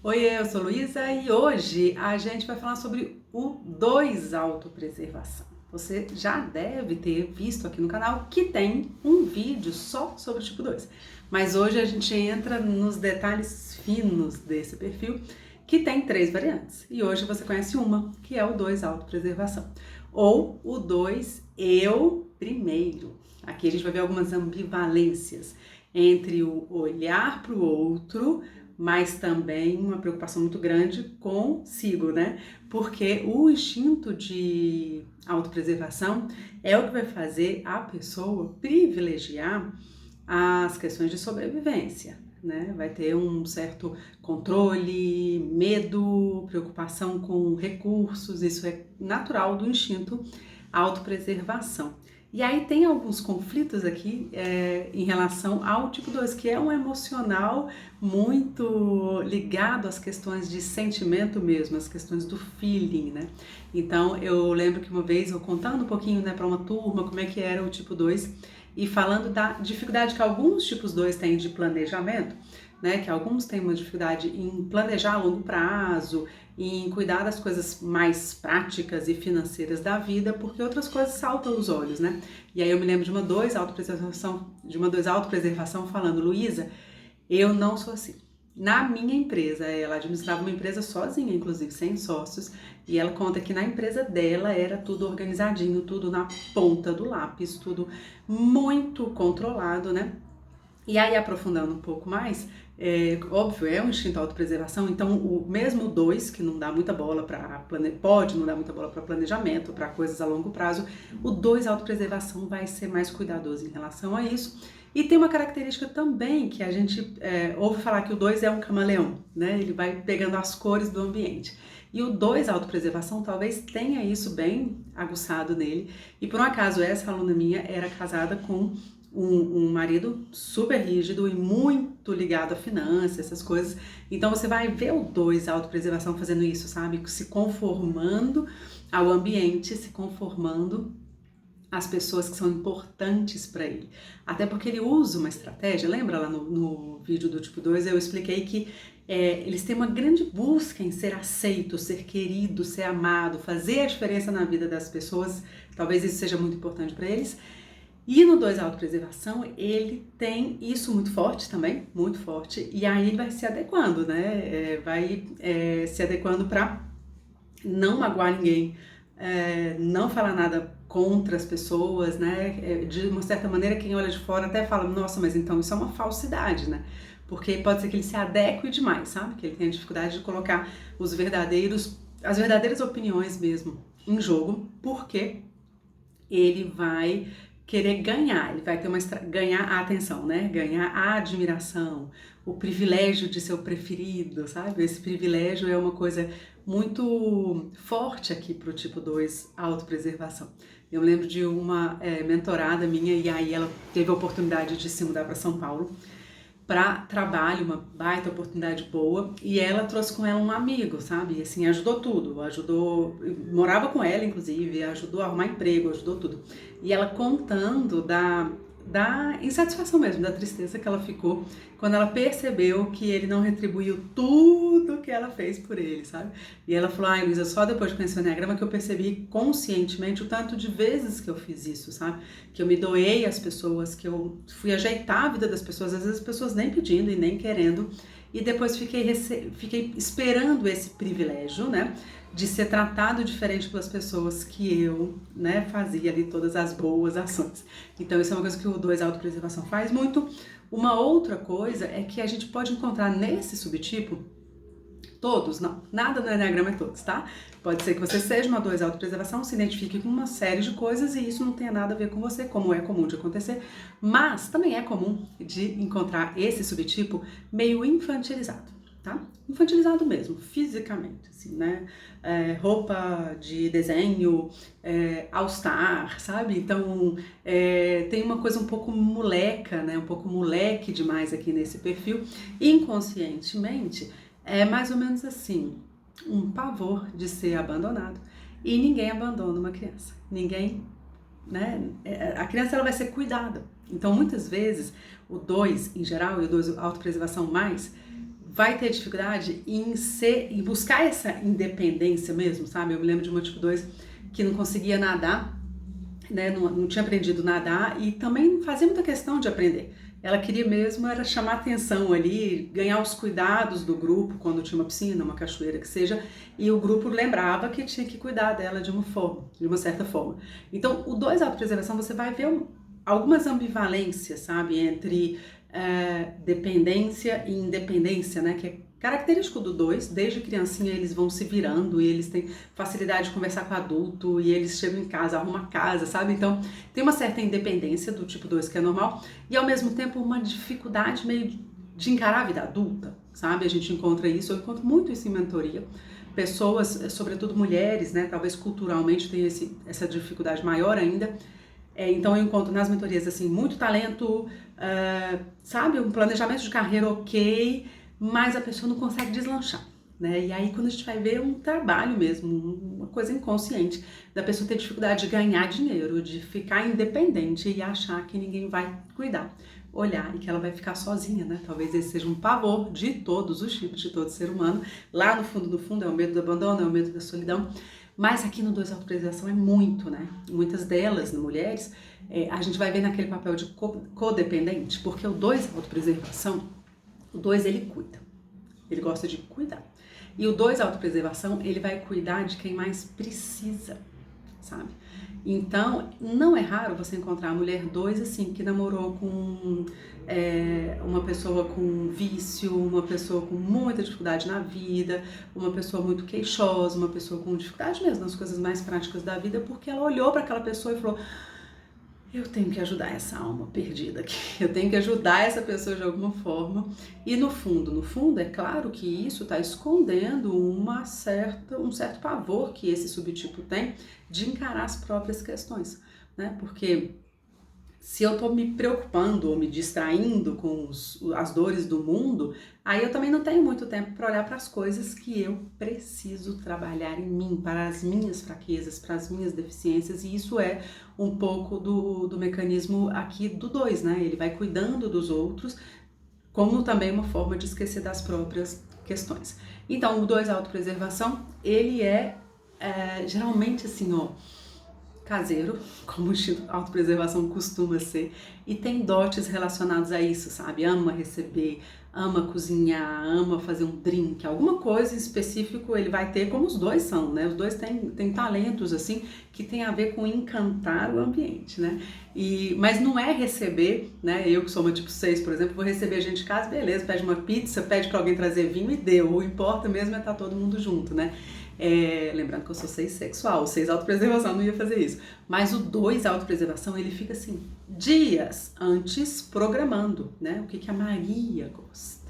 Oi, eu sou Luísa e hoje a gente vai falar sobre o 2 autopreservação. Você já deve ter visto aqui no canal que tem um vídeo só sobre o tipo 2. Mas hoje a gente entra nos detalhes finos desse perfil, que tem 3 variantes. E hoje você conhece uma, que é o 2 autopreservação. Ou o 2 eu primeiro. Aqui a gente vai ver algumas ambivalências entre o olhar para o outro, mas também uma preocupação muito grande consigo, né? Porque o instinto de autopreservação é o que vai fazer a pessoa privilegiar as questões de sobrevivência, né? Vai ter um certo controle, medo, preocupação com recursos, isso é natural do instinto autopreservação. E aí tem alguns conflitos aqui em relação ao tipo 2, que é um emocional muito ligado às questões de sentimento mesmo, às questões do feeling, né? Então eu lembro que uma vez eu contando um pouquinho, né, para uma turma como é que era o tipo 2 e falando da dificuldade que alguns tipos 2 têm de planejamento, né, que alguns têm uma dificuldade em planejar a longo prazo, em cuidar das coisas mais práticas e financeiras da vida, porque outras coisas saltam aos olhos, né? E aí eu me lembro de uma 2 autopreservação falando, Luísa, eu não sou assim. Na minha empresa, ela administrava uma empresa sozinha, inclusive, sem sócios, e ela conta que na empresa dela era tudo organizadinho, tudo na ponta do lápis, tudo muito controlado, né? E aí, aprofundando um pouco mais, óbvio, é um instinto de autopreservação, então o mesmo 2, que não dá muita bola para pode não dar muita bola para planejamento, para coisas a longo prazo, o 2 autopreservação vai ser mais cuidadoso em relação a isso. E tem uma característica também que a gente ouve falar que o 2 é um camaleão, né? Ele vai pegando as cores do ambiente. E o 2 autopreservação talvez tenha isso bem aguçado nele. E por um acaso, essa aluna minha era casada com um marido super rígido e muito ligado a finanças, essas coisas. Então você vai ver o 2 autopreservação fazendo isso, sabe? Se conformando ao ambiente, se conformando às pessoas que são importantes para ele. Até porque ele usa uma estratégia, lembra lá no vídeo do tipo 2, eu expliquei que eles têm uma grande busca em ser aceito, ser querido, ser amado, fazer a diferença na vida das pessoas. Talvez isso seja muito importante para eles. E no 2 autopreservação, ele tem isso muito forte também, muito forte, e aí ele vai se adequando, né? Vai se adequando para não magoar ninguém, não falar nada contra as pessoas, né? De uma certa maneira, quem olha de fora até fala, nossa, mas então isso é uma falsidade, né? Porque pode ser que ele se adeque demais, sabe? Que ele tenha dificuldade de colocar as verdadeiras opiniões mesmo em jogo, porque ele vai querer ganhar, ele vai ter ganhar a atenção, né? Ganhar a admiração, o privilégio de ser o preferido, sabe? Esse privilégio é uma coisa muito forte aqui para o tipo 2 autopreservação. Eu lembro de uma mentorada minha e aí ela teve a oportunidade de se mudar para São Paulo para trabalho, uma baita oportunidade boa, e ela trouxe com ela um amigo, sabe? E assim, ajudou tudo, morava com ela, inclusive, ajudou a arrumar emprego, ajudou tudo. E ela contando da insatisfação mesmo, da tristeza que ela ficou quando ela percebeu que ele não retribuiu tudo que ela fez por ele, sabe? E ela falou, ai, Luísa, só depois de conhecer o Enneagrama que eu percebi conscientemente o tanto de vezes que eu fiz isso, sabe? Que eu me doei às pessoas, que eu fui ajeitar a vida das pessoas, às vezes as pessoas nem pedindo e nem querendo, e depois fiquei esperando esse privilégio, né? De ser tratado diferente pelas pessoas que eu, né, fazia ali todas as boas ações. Então isso é uma coisa que o 2 autopreservação faz muito. Uma outra coisa é que a gente pode encontrar nesse subtipo, todos, não, nada no Enneagrama é todos, tá? Pode ser que você seja uma 2 autopreservação, se identifique com uma série de coisas e isso não tenha nada a ver com você, como é comum de acontecer, mas também é comum de encontrar esse subtipo meio infantilizado. Tá? Infantilizado mesmo, fisicamente, assim, né? Roupa de desenho, all-star, sabe? Então, tem uma coisa um pouco moleca, né? Um pouco moleque demais aqui nesse perfil. Inconscientemente, é mais ou menos assim, um pavor de ser abandonado. E ninguém abandona uma criança. Ninguém, né? A criança ela vai ser cuidada. Então, muitas vezes, o 2 em geral e o 2 autopreservação mais, vai ter dificuldade em buscar essa independência mesmo, sabe? Eu me lembro de uma tipo 2 que não conseguia nadar, né? Não tinha aprendido a nadar e também fazia muita questão de aprender. Ela queria mesmo era chamar atenção ali, ganhar os cuidados do grupo quando tinha uma piscina, uma cachoeira que seja, e o grupo lembrava que tinha que cuidar dela de uma certa forma. Então, o 2 autopreservação, você vai ver algumas ambivalências, sabe, entre dependência e independência, né, que é característico do 2, desde criancinha eles vão se virando e eles têm facilidade de conversar com adulto e eles chegam em casa, arrumam a casa, sabe? Então tem uma certa independência do tipo 2 que é normal e ao mesmo tempo uma dificuldade meio de encarar a vida adulta, sabe? A gente encontra isso, eu encontro muito isso em mentoria. Pessoas, sobretudo mulheres, né, talvez culturalmente tenham essa dificuldade maior ainda. Então eu encontro nas mentorias assim, muito talento, sabe? Um planejamento de carreira ok, mas a pessoa não consegue deslanchar, né? E aí quando a gente vai ver um trabalho mesmo, uma coisa inconsciente, da pessoa ter dificuldade de ganhar dinheiro, de ficar independente e achar que ninguém vai cuidar, olhar e que ela vai ficar sozinha, né? Talvez esse seja um pavor de todos os tipos, de todo ser humano. Lá no fundo é o medo do abandono, é o medo da solidão. Mas aqui no 2 autopreservação é muito, né? Muitas delas, mulheres, a gente vai ver naquele papel de codependente, porque o 2 autopreservação, o 2 ele cuida, ele gosta de cuidar. E o 2 autopreservação, ele vai cuidar de quem mais precisa, sabe? Então, não é raro você encontrar a mulher 2 assim, que namorou com uma pessoa com vício, uma pessoa com muita dificuldade na vida, uma pessoa muito queixosa, uma pessoa com dificuldade mesmo nas coisas mais práticas da vida, porque ela olhou para aquela pessoa e falou: eu tenho que ajudar essa alma perdida aqui, eu tenho que ajudar essa pessoa de alguma forma. E no fundo, é claro que isso está escondendo um certo pavor que esse subtipo tem de encarar as próprias questões, né? Porque se eu tô me preocupando ou me distraindo com as dores do mundo, aí eu também não tenho muito tempo para olhar para as coisas que eu preciso trabalhar em mim, para as minhas fraquezas, para as minhas deficiências, e isso é um pouco do mecanismo aqui do 2, né? Ele vai cuidando dos outros, como também uma forma de esquecer das próprias questões. Então, o 2 autopreservação, ele é geralmente assim, ó, caseiro, como a autopreservação costuma ser, e tem dotes relacionados a isso, sabe? Ama receber, ama cozinhar, ama fazer um drink, alguma coisa em específico ele vai ter, como os 2 são, né? Os 2 têm talentos, assim, que tem a ver com encantar o ambiente, né? Mas não é receber, né? Eu que sou uma tipo 6, por exemplo, vou receber gente de casa, beleza, pede uma pizza, pede pra alguém trazer vinho e deu. O importa mesmo é estar todo mundo junto, né? Lembrando que eu sou 6 sexual, o 6 autopreservação não ia fazer isso. Mas o 2 autopreservação, ele fica assim, dias antes programando, né? O que a Maria gosta.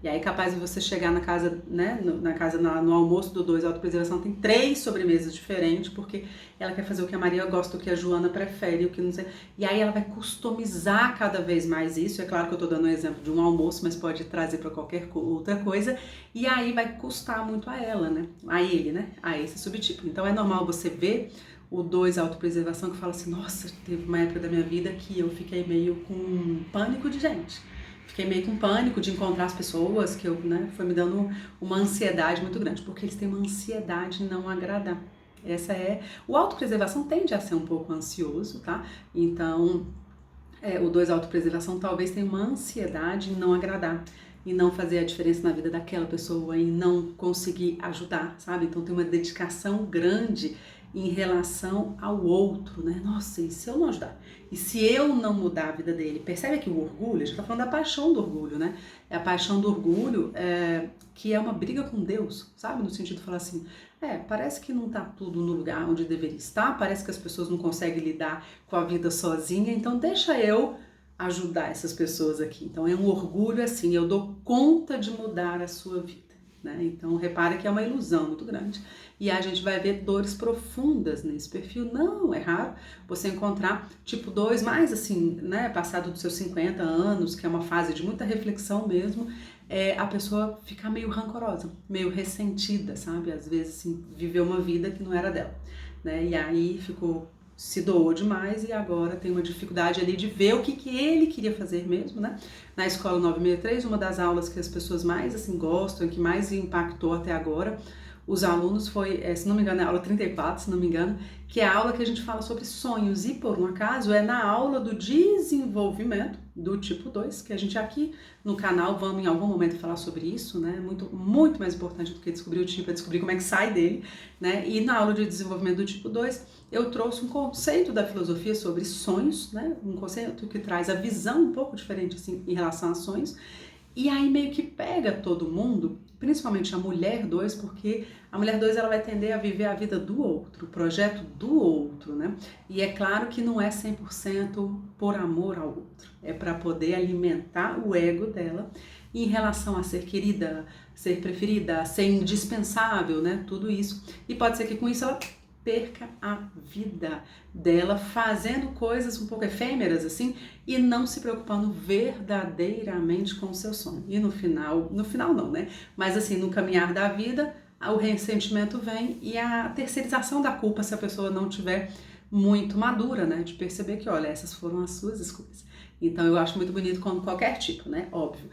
E aí capaz de você chegar na casa, né? No almoço do 2 autopreservação, tem 3 sobremesas diferentes, porque ela quer fazer o que a Maria gosta, o que a Joana prefere, o que não sei. E aí ela vai customizar cada vez mais isso. É claro que eu tô dando um exemplo de um almoço, mas pode trazer para qualquer outra coisa. E aí vai custar muito a ela, né? A ele, né? A esse subtipo. Então é normal você ver o 2 autopreservação que fala assim, nossa, teve uma época da minha vida que eu fiquei meio com pânico de gente. Fiquei meio com pânico de encontrar as pessoas, que foi me dando uma ansiedade muito grande, porque eles têm uma ansiedade em não agradar. O autopreservação tende a ser um pouco ansioso, tá? Então, o 2 autopreservação talvez tenha uma ansiedade em não agradar, em não fazer a diferença na vida daquela pessoa, em não conseguir ajudar, sabe? Então tem uma dedicação grande em relação ao outro, né? Nossa, e se eu não ajudar? E se eu não mudar a vida dele? Percebe que o orgulho, a gente tá falando da paixão do orgulho, né? É a paixão do orgulho que é uma briga com Deus, sabe? No sentido de falar assim, parece que não tá tudo no lugar onde deveria estar, parece que as pessoas não conseguem lidar com a vida sozinha, então deixa eu ajudar essas pessoas aqui. Então é um orgulho assim, eu dou conta de mudar a sua vida. Né? Então repara que é uma ilusão muito grande e a gente vai ver dores profundas nesse perfil. Não é raro você encontrar tipo 2 mais assim, né, passado dos seus 50 anos, que é uma fase de muita reflexão mesmo, a pessoa ficar meio rancorosa, meio ressentida, sabe? Às vezes assim, viveu uma vida que não era dela, né? E aí ficou se doou demais e agora tem uma dificuldade ali de ver o que ele queria fazer mesmo, né? Na escola 963, uma das aulas que as pessoas mais assim gostam, que mais impactou até agora os alunos foi, se não me engano, é a aula 34, se não me engano, que é a aula que a gente fala sobre sonhos e por um acaso é na aula do desenvolvimento do tipo 2, que a gente aqui no canal vamos em algum momento falar sobre isso, né? Muito mais importante do que descobrir o tipo, é descobrir como é que sai dele, né? E na aula de desenvolvimento do tipo 2, eu trouxe um conceito da filosofia sobre sonhos, né? Um conceito que traz a visão um pouco diferente assim em relação a sonhos. E aí meio que pega todo mundo, principalmente a mulher 2, porque a mulher 2 ela vai tender a viver a vida do outro, o projeto do outro, né? E é claro que não é 100% por amor ao outro, é para poder alimentar o ego dela em relação a ser querida, ser preferida, ser indispensável, né? Tudo isso. E pode ser que com isso ela perca a vida dela fazendo coisas um pouco efêmeras assim e não se preocupando verdadeiramente com o seu sonho. E no final não, né? Mas assim, no caminhar da vida, o ressentimento vem e a terceirização da culpa se a pessoa não tiver muito madura, né? De perceber que, olha, essas foram as suas escolhas. Então eu acho muito bonito quando qualquer tipo, né? Óbvio,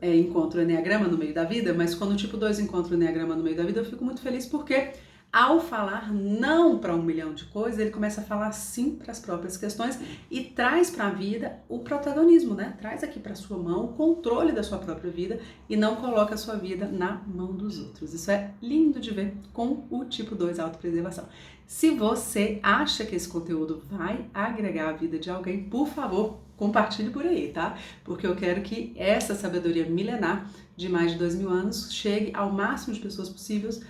encontra o Enneagrama no meio da vida, mas quando o tipo 2 encontra o Enneagrama no meio da vida, eu fico muito feliz porque ao falar não para 1 milhão de coisas, ele começa a falar sim para as próprias questões e traz para a vida o protagonismo, né? Traz aqui para sua mão o controle da sua própria vida e não coloca a sua vida na mão dos outros. Isso é lindo de ver com o tipo 2 autopreservação. Se você acha que esse conteúdo vai agregar a vida de alguém, por favor, compartilhe por aí, tá? Porque eu quero que essa sabedoria milenar de mais de 2000 anos chegue ao máximo de pessoas possíveis,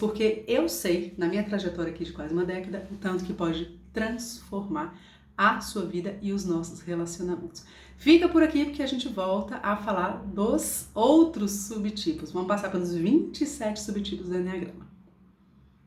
porque eu sei, na minha trajetória aqui de quase uma década, o tanto que pode transformar a sua vida e os nossos relacionamentos. Fica por aqui porque a gente volta a falar dos outros subtipos. Vamos passar pelos 27 subtipos do Enneagrama.